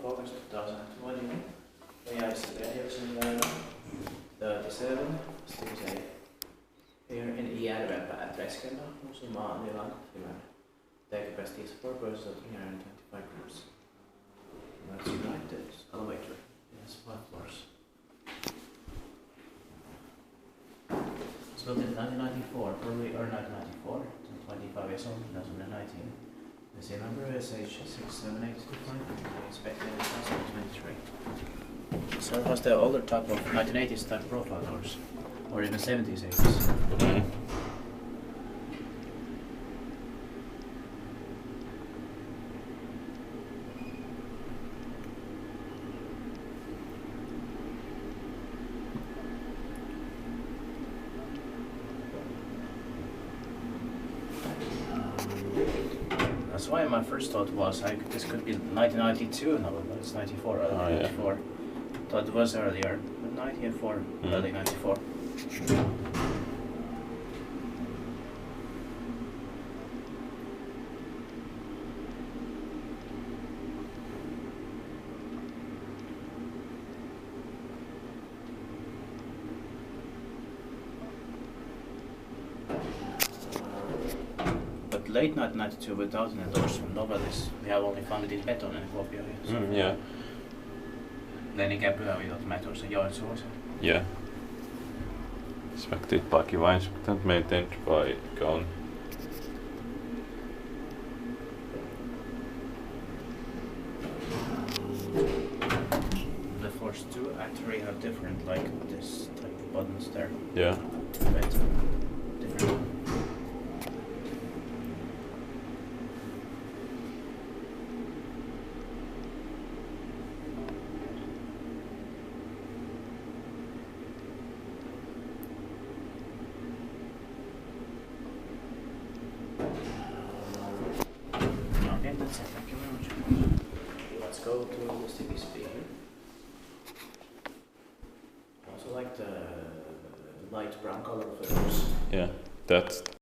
August 2020 jäi Sibeliuksenväylä 37, sitten se here in Järvenpää Treskellä, Uusimaa, Finland. The capacity is 4 persons of 325 groups. That's united elevator. Yes, 5 floors. It's built in 1994, probably or 1994, 25 years old, 2019. The serial number is H67825, expected in 2023. So it was the older type of 1980s type profile doors, or even 70s, 80s. That's why my first thought was this could be 1992, no, but it's 94, early 94. Yeah. Thought it was earlier, but 94, early 94. Late 1992 without an endorsement, nobody's, we have only found it in beton in Kuopio. So. Yeah. Then ikään pyhäviitot metros ja Joensuussa. Yeah. Inspected by Kiva, inspected and maintained by Kone. The floors 2 and 3 have different, like this type of buttons there. Yeah. But different. Okay, that's it. Thank you very much. Let's go to the city speaker. I also like the light brown color of the doors. Yeah, that's